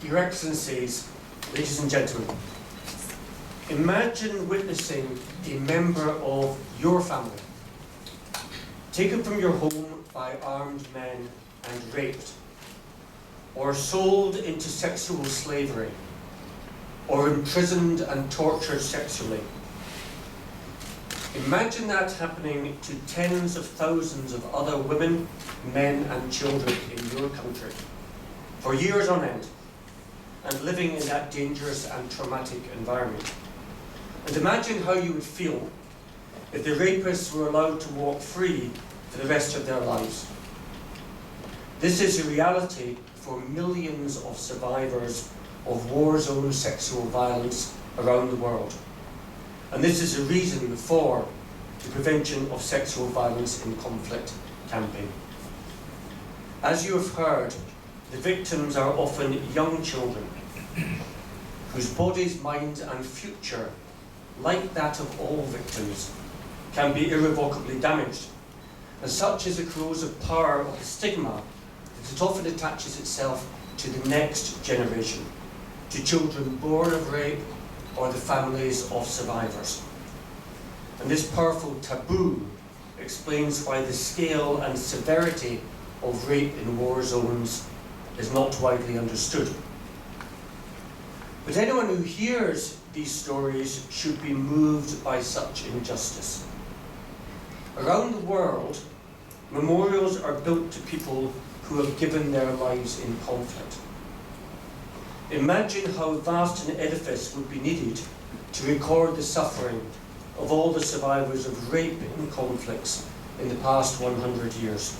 Your Excellencies, ladies and gentlemen, imagine witnessing a member of your family taken from your home by armed men and raped, or sold into sexual slavery, or imprisoned and tortured sexually. Imagine that happening to tens of thousands of other women, men and children in your country for years on end, and living in that dangerous and traumatic environment. And imagine how you would feel if the rapists were allowed to walk free for the rest of their lives. This is a reality for millions of survivors of war-zone sexual violence around the world. And this is a reason for the Prevention of Sexual Violence in Conflict campaign. As you have heard, the victims are often young children whose bodies, minds and future, like that of all victims, can be irrevocably damaged. And such is the corrosive power of the stigma that it often attaches itself to the next generation, to children born of rape or the families of survivors. And this powerful taboo explains why the scale and severity of rape in war zones is not widely understood. But anyone who hears these stories should be moved by such injustice. Around the world, memorials are built to people who have given their lives in conflict. Imagine how vast an edifice would be needed to record the suffering of all the survivors of rape in conflicts in the past 100 years.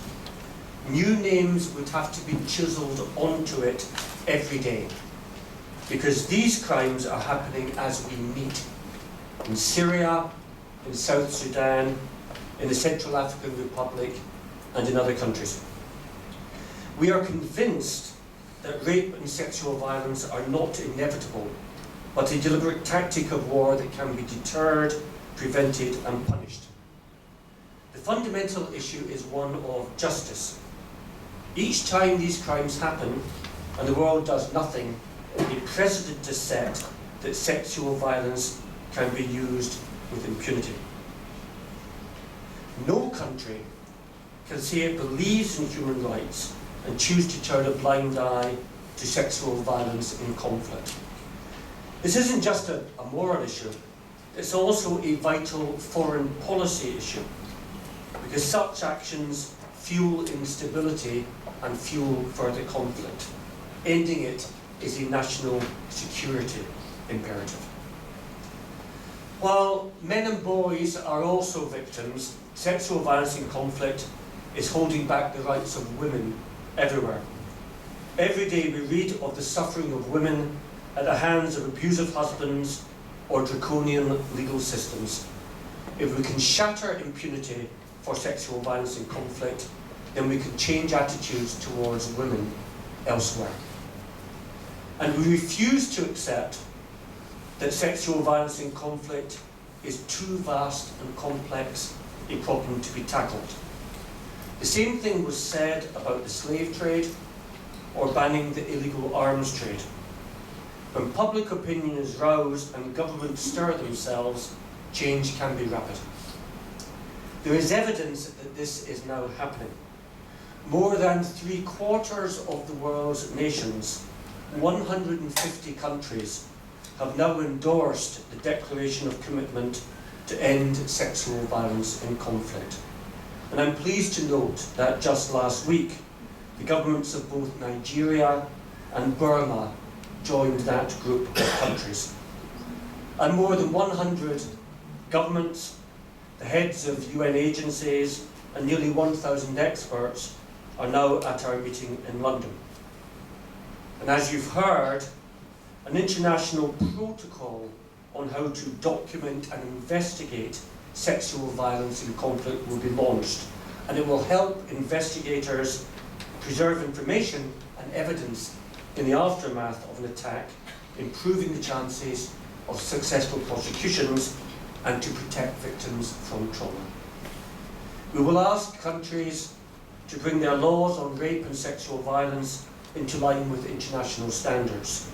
New names would have to be chiseled onto it every day, because these crimes are happening as we meet in Syria, in South Sudan, in the Central African Republic, and in other countries. We are convinced that rape and sexual violence are not inevitable, but a deliberate tactic of war that can be deterred, prevented, and punished. The fundamental issue is one of justice. Each time these crimes happen, and the world does nothing, a precedent is set that sexual violence can be used with impunity. No country can say it believes in human rights and choose to turn a blind eye to sexual violence in conflict. This isn't just a moral issue, it's also a vital foreign policy issue, because such actions fuel instability and fuel further conflict. Ending it is a national security imperative. While men and boys are also victims, sexual violence in conflict is holding back the rights of women everywhere. Every day we read of the suffering of women at the hands of abusive husbands or draconian legal systems. If we can shatter impunity for sexual violence in conflict, then we can change attitudes towards women elsewhere. And we refuse to accept that sexual violence in conflict is too vast and complex a problem to be tackled. The same thing was said about the slave trade or banning the illegal arms trade. When public opinion is roused and governments stir themselves, change can be rapid. There is evidence that this is now happening. More than 3/4 of the world's nations, 150 countries, have now endorsed the Declaration of Commitment to End Sexual Violence in Conflict. And I'm pleased to note that just last week, the governments of both Nigeria and Burma joined that group of countries. And more than 100 governments, the heads of UN agencies, and nearly 1,000 experts are now at our meeting in London. And as you've heard, an international protocol on how to document and investigate sexual violence in conflict will be launched, and it will help investigators preserve information and evidence in the aftermath of an attack, improving the chances of successful prosecutions and to protect victims from trauma. We will ask countries to bring their laws on rape and sexual violence into line with international standards.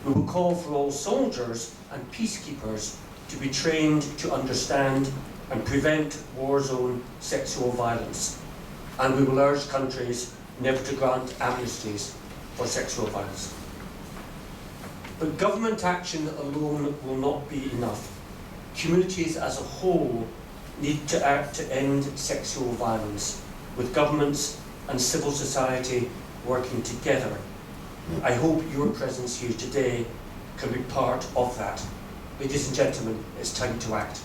We will call for all soldiers and peacekeepers to be trained to understand and prevent war-zone sexual violence. And we will urge countries never to grant amnesties for sexual violence. But government action alone will not be enough. Communities as a whole need to act to end sexual violence, with governments and civil society working together. I hope your presence here today can be part of that. Ladies and gentlemen, it's time to act.